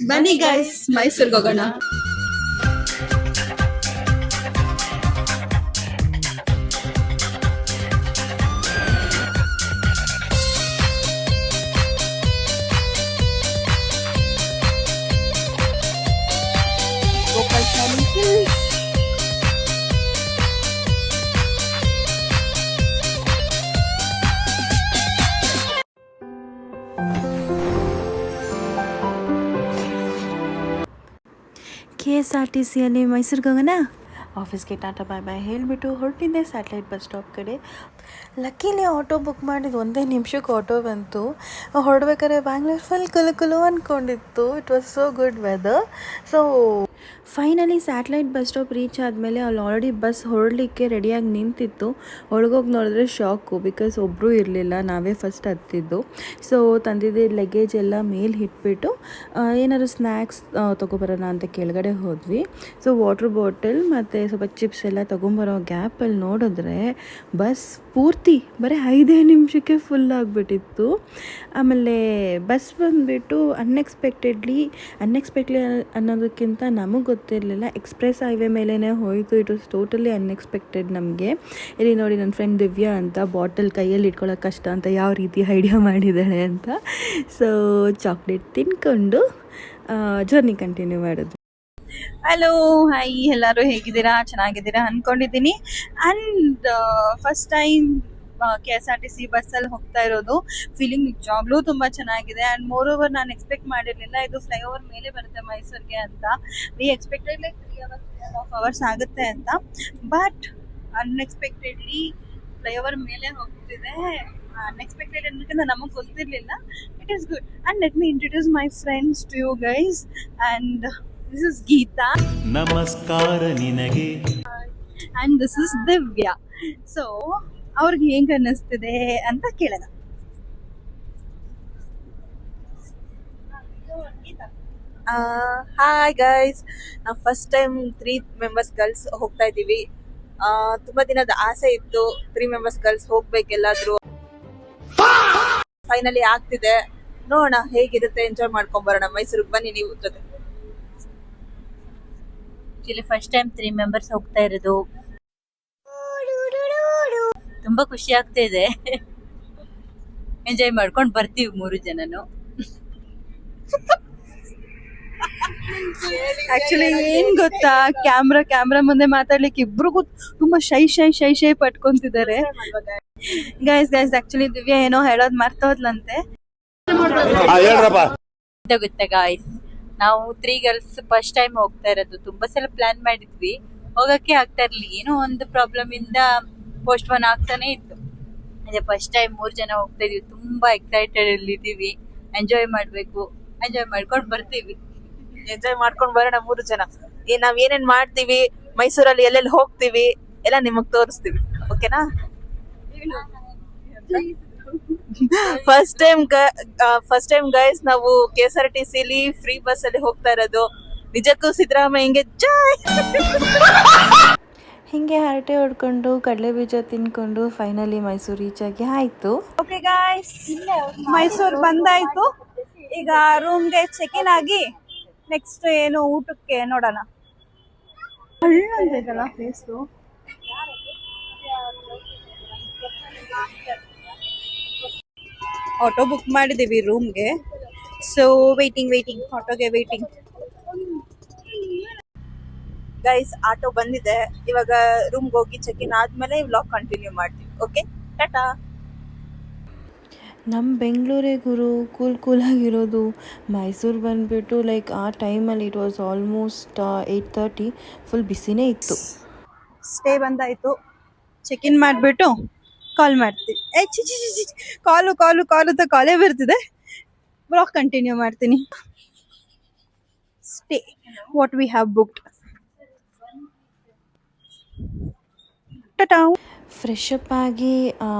ಬನ್ನಿ ಗೈಸ್ ಮೈಸೂರಿಗೆ ಹೋಗೋಣ. ಗೋಪಾಲಸ್ವಾಮಿ ಹಿಲ್ಸ್. KSRTCಯಲ್ಲಿ ಮೈಸೂರಿಗೆ ಹೋಗೋಣ. ಆಫೀಸ್ಗೆ ಟಾಟಾ ಬಾಯ್ ಬಾಯ್ ಹೇಳಿಬಿಟ್ಟು ಹೊರಟಿದ್ದೆ ಸ್ಯಾಟಲೈಟ್ ಬಸ್ ಸ್ಟಾಪ್ ಕಡೆ. ಲಕ್ಕಿಲಿ ಆಟೋ ಬುಕ್ ಮಾಡಿದ್ದು 1 ನಿಮಿಷಕ್ಕೆ ಆಟೋ ಬಂತು. ಹೊರಡ್ಬೇಕಾದ್ರೆ ಬ್ಯಾಂಗ್ಳೂರ್ ಫುಲ್ ಕುಲು ಅಂದ್ಕೊಂಡಿತ್ತು. It was so good weather. So finally satellite bus stop reach ಆದಮೇಲೆ ಅಲ್ಲಿ ಆಲ್ರೆಡಿ ಬಸ್ ಹೊರಡಲಿಕ್ಕೆ ರೆಡಿಯಾಗಿ ನಿಂತಿತ್ತು. ಒಳಗೋಗಿ ನೋಡಿದ್ರೆ ಶಾಕು, ಬಿಕಾಸ್ ಒಬ್ಬರು ಇರಲಿಲ್ಲ, ನಾವೇ ಫಸ್ಟ್ ಹತ್ತಿದ್ದು. ಸೊ ತಂದಿದ್ದ ಲಗೇಜ್ ಎಲ್ಲ ಮೇಲೆ ಇಟ್ಬಿಟ್ಟು ಏನಾದ್ರು ಸ್ನ್ಯಾಕ್ಸ್ ತೊಗೊಬರೋಣ ಅಂತ ಕೆಳಗಡೆ ಹೋದ್ವಿ. ಸೊ ವಾಟ್ರ್ ಬಾಟಲ್ ಮತ್ತು ಸ್ವಲ್ಪ ಚಿಪ್ಸ್ ಎಲ್ಲ ತೊಗೊಂಬರೋ ಗ್ಯಾಪಲ್ಲಿ ನೋಡಿದ್ರೆ ಬಸ್ ಪೂರ್ತಿ ಬರೀ 5 ನಿಮಿಷಕ್ಕೆ ಫುಲ್ ಆಗಿಬಿಟ್ಟಿತ್ತು. ಆಮೇಲೆ ಬಸ್ ಬಂದುಬಿಟ್ಟು ಅನ್ಎಕ್ಸ್ಪೆಕ್ಟೆಡ್ಲಿ ಅನ್ನೋದಕ್ಕಿಂತ ನಮಗೆ ಗೊತ್ತಿರಲಿಲ್ಲ, ಎಕ್ಸ್ಪ್ರೆಸ್ ಹೈವೇ ಮೇಲೇ ಹೋಯಿತು. ಇಟ್ ವಾಸ್ ಟೋಟಲಿ ಅನ್ಎಕ್ಸ್ಪೆಕ್ಟೆಡ್ ನಮಗೆ. ಇಲ್ಲಿ ನೋಡಿ ನನ್ನ ಫ್ರೆಂಡ್ ದಿವ್ಯಾ ಅಂತ ಬಾಟಲ್ ಕೈಯಲ್ಲಿ ಇಟ್ಕೊಳ್ಳೋಕೆ ಕಷ್ಟ ಅಂತ ಯಾವ ರೀತಿ ಐಡಿಯಾ ಮಾಡಿದ್ದಾಳೆ ಅಂತ. ಸೊ ಚಾಕ್ಲೇಟ್ ತಿನ್ಕೊಂಡು ಜರ್ನಿ ಕಂಟಿನ್ಯೂ ಮಾಡಿದ್ವಿ. ಹಲೋ ಹಾಯ್, ಎಲ್ಲರೂ ಹೇಗಿದ್ದೀರಾ? ಚೆನ್ನಾಗಿದ್ದೀರಾ ಅಂದ್ಕೊಂಡಿದ್ದೀನಿ. ಆ್ಯಂಡ್ ಫಸ್ಟ್ ಟೈಮ್ KSRTC ಬಸ್ಸಲ್ಲಿ ಹೋಗ್ತಾ ಇರೋದು. ಫೀಲಿಂಗ್ ನಿಜವಾಗ್ಲೂ ತುಂಬ ಚೆನ್ನಾಗಿದೆ. ಆ್ಯಂಡ್ ಮೋರ್ ಓವರ್ ನಾನು ಎಕ್ಸ್ಪೆಕ್ಟ್ ಮಾಡಿರಲಿಲ್ಲ ಇದು ಫ್ಲೈಓವರ್ ಮೇಲೆ ಬರುತ್ತೆ ಮೈಸೂರಿಗೆ ಅಂತ. ವಿ ಎಕ್ಸ್ಪೆಕ್ಟೆಡ್ ಲೈಕ್ 3 hours ಆಗುತ್ತೆ ಅಂತ. ಬಟ್ ಅನ್ಎಕ್ಸ್ಪೆಕ್ಟೆಡ್ಲಿ ಫ್ಲೈಓವರ್ ಮೇಲೆ ಹೋಗ್ತಿದೆ. ಅನ್ಎಕ್ಸ್ಪೆಕ್ಟೆಡ್ ಅನ್ನೋದಕ್ಕಿಂತ ನಮಗೆ ಗೊತ್ತಿರಲಿಲ್ಲ. It is good. And let me introduce my friends to you guys. And this is Geeta. ನಮಸ್ಕಾರ ನಿನಗೆ. And this is Divya. So ಅವ್ರಿಗೆ ಹೆಂಗ್ ಅನ್ನಿಸ್ತಿದೆ ಅಂತ ಕೇಳೋಣ. ಹಾಯ್ ಗೈಸ್, ನಾವು ಫಸ್ಟ್ ಟೈಮ್ 3 ಮೆಂಬರ್ಸ್ ಗರ್ಲ್ಸ್ ಹೋಗ್ತಾ ಇದ್ದೀವಿ. ತುಂಬ ದಿನದ ಆಸೆ ಇತ್ತು 3 ಮೆಂಬರ್ಸ್ ಗರ್ಲ್ಸ್ ಹೋಗ್ಬೇಕೆಲ್ಲಾದ್ರೂ. ಫೈನಲಿ ಆಗ್ತಿದೆ. ನೋಡೋಣ ಹೇಗಿರುತ್ತೆ, ಎಂಜಾಯ್ ಮಾಡ್ಕೊಂಡ್ ಬರೋಣ. ಮೈಸೂರಿಗೆ ಬನ್ನಿ ನೀವು ಜೊತೆ. ಆಕ್ಚುಲಿ ಫಸ್ಟ್ ಟೈಮ್ 3 ಮೆಂಬರ್ಸ್ ಹೋಗ್ತಾ ಇರೋದು. ತುಂಬಾ ಖುಷಿ ಆಗ್ತಾ ಇದೆ. ಎಂಜಾಯ್ ಮಾಡ್ಕೊಂಡು ಬರ್ತೀವಿ 3 ಜನನು. ಆಕ್ಚುಲಿ ಏನ್ ಗೊತ್ತಾ, ಕ್ಯಾಮ್ರಾ ಮುಂದೆ ಮಾತಾಡ್ಲಿಕ್ಕೆ ಇಬ್ರಿಗೂ ತುಂಬಾ ಶೈ ಪಟ್ಕೊಂತಿದ್ದಾರೆ. ಗೈಸ್ ಆಕ್ಚುಲಿ ದಿವ್ಯಾ ಏನೋ ಹೇಳೋದ್ ಮರ್ತೋದ್ಲಂತೆ. ಗೊತ್ತಾ ಗಾಯ್ಸ್, ನಾವು 3 ಗರ್ಲ್ಸ್ ಫಸ್ಟ್ ಟೈಮ್ ಹೋಗ್ತಾ ಇರೋದು. ತುಂಬಾ ಸಲ ಪ್ಲಾನ್ ಮಾಡಿದ್ವಿ, ಹೋಗಕ್ಕೆ ಆಗ್ತಾ ಇರ್ಲಿ, ಏನೋ ಒಂದು ಪ್ರಾಬ್ಲಮ್ ಇಂದ ಪೋಸ್ಟ್ಪೋನ್ ಆಗ್ತಾನೆ ಇತ್ತು. ಅದೇ ಫಸ್ಟ್ ಟೈಮ್ 3 ಜನ ಹೋಗ್ತಾ ಇದೀವಿ. ತುಂಬಾ ಎಕ್ಸೈಟೆಡ್ ಇದ್ದೀವಿ. ಎಂಜಾಯ್ ಮಾಡ್ಬೇಕು, ಎಂಜಾಯ್ ಮಾಡ್ಕೊಂಡು ಬರ್ತೀವಿ. ಎಂಜಾಯ್ ಮಾಡ್ಕೊಂಡ್ ಬರೋಣ 3 ಜನ. ನಾವ್ ಏನೇನ್ ಮಾಡ್ತೀವಿ, ಮೈಸೂರಲ್ಲಿ ಎಲ್ಲೆಲ್ಲಿ ಹೋಗ್ತೀವಿ ಎಲ್ಲ ನಿಮಗ್ ತೋರಿಸ್ತೀವಿ. ಓಕೆನಾ? ಫಸ್ಟ್ ಟೈಮ್ ಗೈಸ್ ನಾವು KSRTCಲಿ ಫ್ರೀ ಬಸ್ ಅಲ್ಲಿ ಹೋಗ್ತಾ ಇರೋದು. ನಿಜಕ್ಕೂ ಸಿದ್ದರಾಮಯ್ಯಂಗೆ ಜೈ. ಹೀಗೆ ಹರಟೆ ಹೊಡ್ಕೊಂಡು ಕಡಲೆ ಬೀಜ ತಿನ್ಕೊಂಡು ಫೈನಲಿ ಮೈಸೂರು ರೀಚ್ ಆಗಿ ಆಯಿತು. ಓಕೆ ಗಾಯ್ಸ್, ಮೈಸೂರು ಬಂದಾಯ್ತು. ಈಗ ರೂಮ್ಗೆ ಚೆಕ್ ಇನ್ ಆಗಿ ನೆಕ್ಸ್ಟ್ ಏನು ಊಟಕ್ಕೆ ನೋಡೋಣ. ಒಳ್ಳೆದಲ್ಲ ಫೇಸು. ಆಟೋ ಬುಕ್ ಮಾಡಿದ್ದೀವಿ ರೂಮ್ಗೆ. ಸೊ ವೇಟಿಂಗ್ ಆಟೋಗೆ ವೇಟಿಂಗ್. ಗೈಸ್ ಆಟೋ ಬಂದಿದೆ. ಇವಾಗ ರೂಮ್ಗೆ ಹೋಗಿ ಚೆಕ್ ಇನ್ ಆದ್ಮೇಲೆ ವ್ಲಾಗ್ ಕಂಟಿನ್ಯೂ ಮಾಡ್ತೀವಿ. Okay, tata. ನಮ್ಮ ಬೆಂಗಳೂರೇ ಗುರು ಕೂಲಾಗಿರೋದು. ಮೈಸೂರು ಬಂದುಬಿಟ್ಟು ಲೈಕ್ ಆ ಟೈಮಲ್ಲಿ ಇಟ್ ವಾಸ್ ಆಲ್ಮೋಸ್ಟ್ 8:30. ಫುಲ್ ಬಿಸಿನೇ ಇತ್ತು. ಸ್ಟೇ ಬಂದಾಯಿತು. ಚೆಕ್ ಇನ್ ಮಾಡಿಬಿಟ್ಟು ಕಾಲ್ ಮಾಡ್ತೀವಿ. ಕಾಲು ಕಾಲೇ ಬರ್ತಿದೆ. ಬ್ಲಾಗ್ ಕಂಟಿನ್ಯೂ ಮಾಡ್ತೀನಿ. Stay what we have booked. Tata. Fresh up ಆಗಿ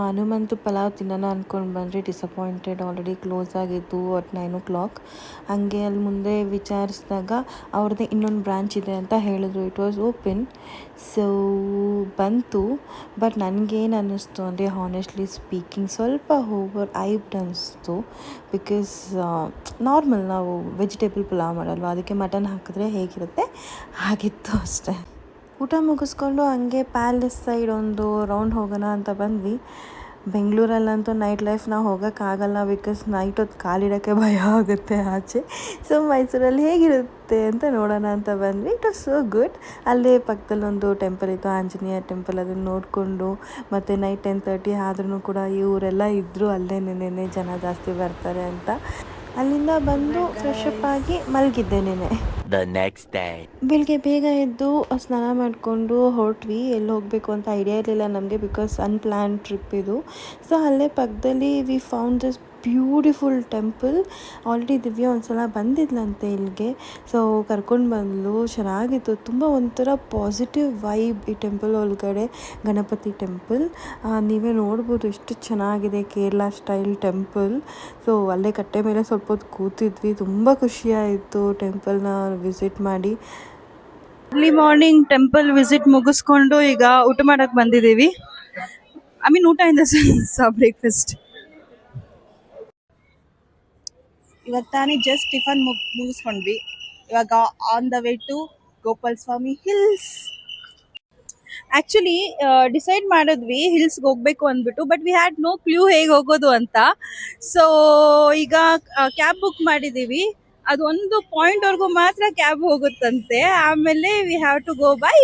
ಹನುಮಂತು ಪಲಾವ್ ತಿನ್ನೋಣ ಅಂದ್ಕೊಂಡು ಬಂದರೆ ಡಿಸಪಾಯಿಂಟೆಡ್, ಆಲ್ರೆಡಿ ಕ್ಲೋಸ್ ಆಗಿತ್ತು ಅಟ್ 9 o'clock. ಹಾಗೆ ಅಲ್ಲಿ ಮುಂದೆ ವಿಚಾರಿಸಿದಾಗ ಅವ್ರದ್ದೇ ಇನ್ನೊಂದು ಬ್ರಾಂಚ್ ಇದೆ ಅಂತ ಹೇಳಿದ್ರು. It was open. ಸೊ ಬಂತು. ಬಟ್ ನನಗೇನು ಅನ್ನಿಸ್ತು ಅಂದರೆ ಹಾನೆಸ್ಟ್ಲಿ ಸ್ಪೀಕಿಂಗ್ ಸ್ವಲ್ಪ ಓವರ್ ಐಬ್ಡ್ ಅನ್ನಿಸ್ತು. ಬಿಕಾಸ್ ನಾರ್ಮಲ್ ನಾವು ವೆಜಿಟೇಬಲ್ ಪಲಾವ್ ಮಾಡಲ್ವ, ಅದಕ್ಕೆ ಮಟನ್ ಹಾಕಿದ್ರೆ ಹೇಗಿರುತ್ತೆ ಹಾಗಿತ್ತು ಅಷ್ಟೇ. ಊಟ ಮುಗಿಸ್ಕೊಂಡು ಹಂಗೆ ಪ್ಯಾಲೇಸ್ ಸೈಡ್ ಒಂದು ರೌಂಡ್ ಹೋಗೋಣ ಅಂತ ಬಂದ್ವಿ. ಬೆಂಗಳೂರಲ್ಲಂತೂ ನೈಟ್ ಲೈಫ್ ನಾವು ಹೋಗೋಕ್ಕಾಗಲ್ಲ, ಬಿಕಾಸ್ ನೈಟ್ ಹೊತ್ತು ಕಾಲಿಡೋಕ್ಕೆ ಭಯ ಆಗುತ್ತೆ ಆಚೆ. ಸೊ ಮೈಸೂರಲ್ಲಿ ಹೇಗಿರುತ್ತೆ ಅಂತ ನೋಡೋಣ ಅಂತ ಬಂದ್ವಿ. It was so good. ಅಲ್ಲೇ ಪಕ್ಕದಲ್ಲಿ ಒಂದು ಟೆಂಪಲ್ ಇತ್ತು, ಆಂಜನೇಯ ಟೆಂಪಲ್. ಅದನ್ನು ನೋಡಿಕೊಂಡು ಮತ್ತು ನೈಟ್ 10:30 ಆದ್ರೂ ಕೂಡ ಇವರೆಲ್ಲ ಇದ್ದರು ಅಲ್ಲೇ, ನೆನೆ ಜನ ಜಾಸ್ತಿ ಬರ್ತಾರೆ ಅಂತ ಅಲ್ಲಿಂದ ಬಂದು ಫ್ರೆಶ್ ಅಪ್ ಆಗಿ ಮಲಗಿದ್ದೆ ನೆನೆ. ಬೆಳಿಗ್ಗೆ ಬೇಗ ಎದ್ದು ಸ್ನಾನ ಮಾಡಿಕೊಂಡು ಹೊರಟ್ವಿ. ಎಲ್ಲಿ ಹೋಗಬೇಕು ಅಂತ ಐಡಿಯಾ ಇರಲಿಲ್ಲ ನಮಗೆ, ಬಿಕಾಸ್ ಅನ್ಪ್ಲ್ಯಾನ್ ಟ್ರಿಪ್ ಇದು. ಸೊ ಅಲ್ಲೇ ಪಕ್ಕದಲ್ಲಿ we found this beautiful temple. Already Divya ಒಂದ್ಸಲ ಬಂದಿದ್ಲಂತೆ ಇಲ್ಲಿಗೆ, ಸೊ ಕರ್ಕೊಂಡು ಬಂದಳು. ಚೆನ್ನಾಗಿತ್ತು, ತುಂಬ ಒಂಥರ ಪಾಸಿಟಿವ್ ವೈಬ್ ಈ ಟೆಂಪಲ್ ಒಳಗಡೆ. ಗಣಪತಿ ಟೆಂಪಲ್ ನೀವೇ ನೋಡ್ಬೋದು ಎಷ್ಟು ಚೆನ್ನಾಗಿದೆ, ಕೇರಳ ಸ್ಟೈಲ್ ಟೆಂಪಲ್. ಸೊ ಅಲ್ಲೇ ಕಟ್ಟೆ ಮೇಲೆ ಸ್ವಲ್ಪ ಹೊತ್ತು ಕೂತಿದ್ವಿ, ತುಂಬ ಖುಷಿಯಾಯಿತು ಟೆಂಪಲ್ನ ವಿಸಿಟ್ ಮಾಡಿ. ಅರ್ಲಿ ಮಾರ್ನಿಂಗ್ ಟೆಂಪಲ್ ವಿಸಿಟ್ ಮುಗಿಸ್ಕೊಂಡು ಈಗ ಊಟ ಮಾಡಕ್ಕೆ ಬಂದಿದ್ದೀವಿ. ಊಟ ಇನ್ ದ ಸೆನ್ಸ್ ಬ್ರೇಕ್ಫಾಸ್ಟ್. ಇವಾಗ ತಾನೇ ಜಸ್ಟ್ ಟಿಫನ್ ಮುಗಿಸ್ಕೊಂಡ್ವಿ. ಇವಾಗ on the way to Gopal Swamy hills. Actually decide ಮಾಡಿದ್ವಿ ಹಿಲ್ಸ್ಗೆ ಹೋಗಬೇಕು ಅಂದ್ಬಿಟ್ಟು, but we had no clue ಹೇಗೆ ಹೋಗೋದು ಅಂತ. ಸೊ ಈಗ ಕ್ಯಾಬ್ ಬುಕ್ ಮಾಡಿದ್ದೀವಿ. ಅದೊಂದು ಪಾಯಿಂಟ್ವರೆಗೂ ಮಾತ್ರ ಕ್ಯಾಬ್ ಹೋಗುತ್ತಂತೆ, ಆಮೇಲೆ we have to go by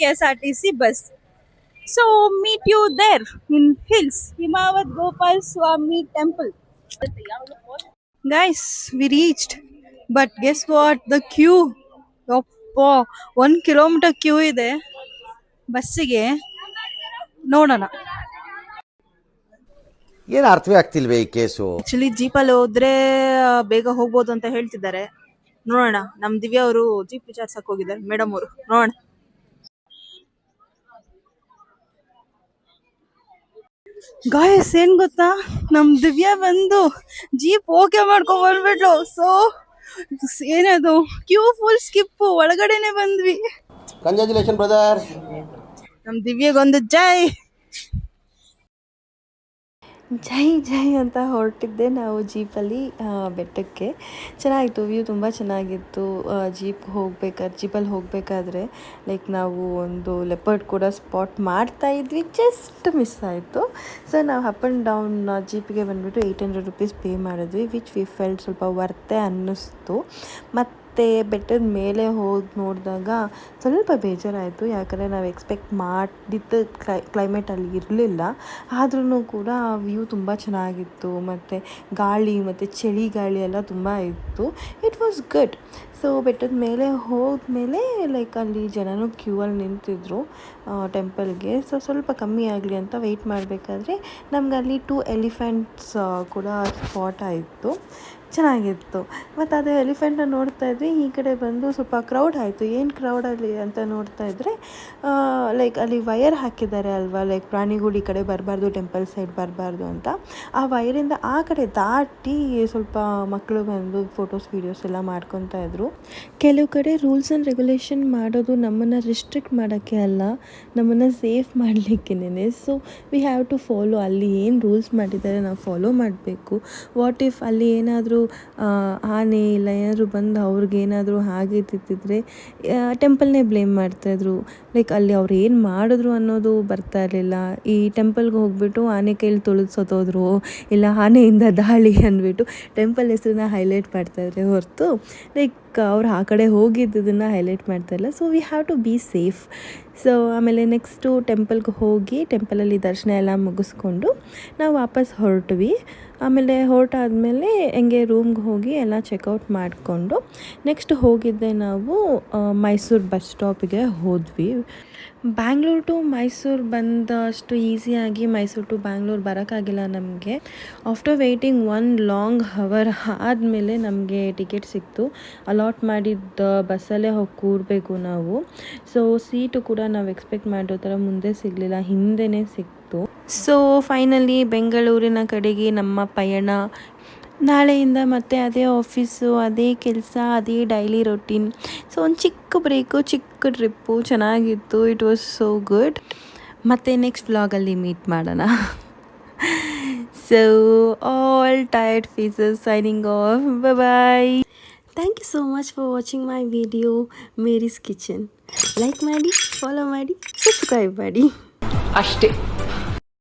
KSRTC bus. So meet you there in hills, Himavad Gopal Swamy temple. Guys, we reached, but guess what? The queue. ಯಪ್ಪಾ, 1 kilometer ಕ್ಯೂ ಇದೆ ಬಸ್ಸಿಗೆ. ನೋಡೋಣ. ಏನು ಅರ್ಥವೇ ಆಗ್ತಿಲ್ವೇ ಈ ಕೇಸು. ಆಕ್ಚುಲಿ ಜೀಪಲ್ಲಿ ಹೋದ್ರೆ ಬೇಗ ಹೋಗ್ಬೋದು ಅಂತ ಹೇಳ್ತಿದ್ದಾರೆ. ನೋಡೋಣ. ನಮ್ ದಿವ್ಯಾ ಅವರು ಜೀಪ್ ವಿಚಾರ್ಸಕ್ ಹೋಗಿದ್ದಾರೆ, ಮೇಡಮ್ ಅವರು. ನೋಡೋಣ. ಗಾಯಸ್ ಏನ್ ಗೊತ್ತಾ, ನಮ್ ದಿವ್ಯಾ ಬಂದು ಜೀಪ್ ಓಕೆ ಮಾಡ್ಕೊಂಡ್ ಬಂದ್ಬಿಟ್ಲು. ಸೊ ಏನದು ಕ್ಯೂ ಫುಲ್ ಸ್ಕಿಪ್, ಒಳಗಡೆನೆ ಬಂದ್ವಿ. Congratulation brother. ನಮ್ ದಿವ್ಯಾಗೊಂದು ಜೈ. ಜೈ ಜೈ ಅಂತ ಹೊರಟಿದ್ದೆ ನಾವು ಜೀಪಲ್ಲಿ ಬೆಟ್ಟಕ್ಕೆ. ಚೆನ್ನಾಗಿತ್ತು, ವ್ಯೂ ತುಂಬ ಚೆನ್ನಾಗಿತ್ತು. ಜೀಪಲ್ಲಿ ಹೋಗಬೇಕಾದ್ರೆ ಲೈಕ್ ನಾವು ಒಂದು ಲೆಪರ್ಡ್ ಕೂಡ ಸ್ಪಾಟ್ ಮಾಡ್ತಾ ಇದ್ವಿ, ಜಸ್ಟ್ ಮಿಸ್ ಆಯಿತು. ಸೊ ನಾವು ಅಪ್ ಆ್ಯಂಡ್ ಡೌನ್ ಜೀಪಿಗೆ ಬಂದುಬಿಟ್ಟು 800 rupees ಪೇ ಮಾಡಿದ್ವಿ, ವಿಚ್ ವಿ ಫೆಲ್ಟ್ ಸ್ವಲ್ಪ ವರ್ತೆ ಅನ್ನಿಸ್ತು. ಮತ್ತು ಬೆಟ್ಟದ ಮೇಲೆ ಹೋಗಿ ನೋಡಿದಾಗ ಸ್ವಲ್ಪ ಬೇಜಾರಾಯಿತು, ಯಾಕಂದರೆ ನಾವು ಎಕ್ಸ್ಪೆಕ್ಟ್ ಮಾಡಿದ್ದ ಕ್ಲೈಮೇಟ್ ಅಲ್ಲಿ ಇರಲಿಲ್ಲ. ಆದ್ರೂ ಕೂಡ ವ್ಯೂ ತುಂಬ ಚೆನ್ನಾಗಿತ್ತು, ಮತ್ತು ಗಾಳಿ ಮತ್ತು ಚಳಿ ಗಾಳಿ ಎಲ್ಲ ತುಂಬ ಇತ್ತು. It was good. ಸೊ ಬೆಟ್ಟದ ಮೇಲೆ ಹೋದ್ಮೇಲೆ ಲೈಕ್ ಅಲ್ಲಿ ಜನನೂ ಕ್ಯೂವಲ್ಲಿ ನಿಂತಿದ್ರು ಟೆಂಪಲ್ಗೆ. ಸೊ ಸ್ವಲ್ಪ ಕಮ್ಮಿ ಆಗಲಿ ಅಂತ ವೆಯ್ಟ್ ಮಾಡಬೇಕಾದ್ರೆ ನಮ್ಗೆ ಅಲ್ಲಿ 2 ಎಲಿಫೆಂಟ್ಸ್ ಕೂಡ ಸ್ಪಾಟ್ ಆಯಿತು. ಚೆನ್ನಾಗಿತ್ತು. ಮತ್ತು ಅದು ಎಲಿಫೆಂಟ್ನ ನೋಡ್ತಾ ಇದ್ವಿ. ಈ ಕಡೆ ಬಂದು ಸ್ವಲ್ಪ ಕ್ರೌಡ್ ಆಯಿತು. ಏನು ಕ್ರೌಡಲ್ಲಿ ಅಂತ ನೋಡ್ತಾ ಇದ್ದರೆ ಲೈಕ್ ಅಲ್ಲಿ ವಯರ್ ಹಾಕಿದ್ದಾರೆ ಅಲ್ವಾ, ಲೈಕ್ ಪ್ರಾಣಿಗಳು ಈ ಕಡೆ ಬರಬಾರ್ದು, ಟೆಂಪಲ್ ಸೈಡ್ ಬರಬಾರ್ದು ಅಂತ. ಆ ವಯರಿಂದ ಆ ಕಡೆ ದಾಟಿ ಸ್ವಲ್ಪ ಮಕ್ಕಳು ಬಂದು ಫೋಟೋಸ್ ವೀಡಿಯೋಸ್ ಎಲ್ಲ ಮಾಡ್ಕೊತಾ ಇದ್ರು. ಕೆಲವು ಕಡೆ ರೂಲ್ಸ್ ಆ್ಯಂಡ್ ರೆಗ್ಯುಲೇಷನ್ ಮಾಡೋದು ನಮ್ಮನ್ನು ರಿಸ್ಟ್ರಿಕ್ಟ್ ಮಾಡೋಕ್ಕೆ ಅಲ್ಲ, ನಮ್ಮನ್ನು ಸೇಫ್ ಮಾಡಲಿಕ್ಕೇನೆ. So we have to follow. ಅಲ್ಲಿ ಏನು ರೂಲ್ಸ್ ಮಾಡಿದ್ದಾರೆ ನಾವು ಫಾಲೋ ಮಾಡಬೇಕು. ವಾಟ್ ಇಫ್ ಅಲ್ಲಿ ಏನಾದರೂ ಆನೆ ಇಲ್ಲ ಏನಾದರೂ ಬಂದು ಅವ್ರಿಗೇನಾದರೂ ಹಾಗೆ ತಿಂತಿದ್ರೆ ಟೆಂಪಲ್ನೇ ಬ್ಲೇಮ್ ಮಾಡ್ತಾಯಿದ್ರು. ಲೈಕ್ ಅಲ್ಲಿ ಅವ್ರು ಏನು ಮಾಡಿದ್ರು ಅನ್ನೋದು ಬರ್ತಾ ಇರಲಿಲ್ಲ. ಈ ಟೆಂಪಲ್ಗೆ ಹೋಗ್ಬಿಟ್ಟು ಆನೆ ಕೈಲಿ ತುಳಿದು ಸತ್ತೋದ್ರು, ಇಲ್ಲ ಆನೆಯಿಂದ ದಾಳಿ ಅಂದ್ಬಿಟ್ಟು ಟೆಂಪಲ್ ಹೆಸರನ್ನ ಹೈಲೈಟ್ ಮಾಡ್ತಾಯಿದ್ರೆ ಹೊರತು ಲೈಕ್ ಅವ್ರು ಆ ಕಡೆ ಹೋಗಿದ್ದನ್ನು ಹೈಲೈಟ್ ಮಾಡ್ತಾಯಿಲ್ಲ. So we have to be safe. So ಆಮೇಲೆ ನೆಕ್ಸ್ಟು ಟೆಂಪಲ್ಗೆ ಹೋಗಿ ಟೆಂಪಲಲ್ಲಿ ದರ್ಶನ ಎಲ್ಲ ಮುಗಿಸ್ಕೊಂಡು ನಾವು ವಾಪಸ್ ಹೊರಟ್ವಿ. ಆಮೇಲೆ ಹೊರಟಾದ್ಮೇಲೆ ಹಂಗೆ ರೂಮ್ಗೆ ಹೋಗಿ ಎಲ್ಲ ಚೆಕ್ಔಟ್ ಮಾಡಿಕೊಂಡು ನೆಕ್ಸ್ಟ್ ಹೋಗಿದ್ದೆ ನಾವು ಮೈಸೂರು ಬಸ್ ಸ್ಟಾಪಿಗೆ ಹೋದ್ವಿ. ಬ್ಯಾಂಗ್ಳೂರ್ ಟು ಮೈಸೂರು ಬಂದಷ್ಟು ಈಸಿಯಾಗಿ ಮೈಸೂರು ಟು ಬ್ಯಾಂಗ್ಳೂರ್ ಬರೋಕ್ಕಾಗಿಲ್ಲ ನಮಗೆ. ಆಫ್ಟರ್ ವೆಯ್ಟಿಂಗ್ 1 ಲಾಂಗ್ ಹವರ್ ಆದಮೇಲೆ ನಮಗೆ ಟಿಕೆಟ್ ಸಿಕ್ತು. ಅಲಾಟ್ ಮಾಡಿದ್ದ ಬಸ್ಸಲ್ಲೇ ಹೋಗಿ ಕೂರಬೇಕು ನಾವು. ಸೊ ಸೀಟು ಕೂಡ ನಾವು ಎಕ್ಸ್ಪೆಕ್ಟ್ ಮಾಡಿರೋ ಥರ ಮುಂದೆ ಸಿಗಲಿಲ್ಲ, ಹಿಂದೆನೇ ಸಿಕ್ತು. ಸೊ ಫೈನಲಿ ಬೆಂಗಳೂರಿನ ಕಡೆಗೆ ನಮ್ಮ ಪಯಣ. ನಾಳೆಯಿಂದ ಮತ್ತೆ ಅದೇ ಆಫೀಸು, ಅದೇ ಕೆಲಸ, ಅದೇ ಡೈಲಿ ರೊಟೀನ್. ಸೊ ಒಂದು ಚಿಕ್ಕ ಬ್ರೇಕು, ಚಿಕ್ಕ ಟ್ರಿಪ್ಪು, ಚೆನ್ನಾಗಿತ್ತು. It was so good. ಮತ್ತು ನೆಕ್ಸ್ಟ್ ವ್ಲಾಗಲ್ಲಿ ಮೀಟ್ ಮಾಡೋಣ. So all tired faces signing off. Bye. Thank you so much for watching my video Mary's kitchen. Like ಮಾಡಿ, ಫಾಲೋ ಮಾಡಿ, ಸಬ್ಸ್ಕ್ರೈಬ್ ಮಾಡಿ. ಅಷ್ಟೇ.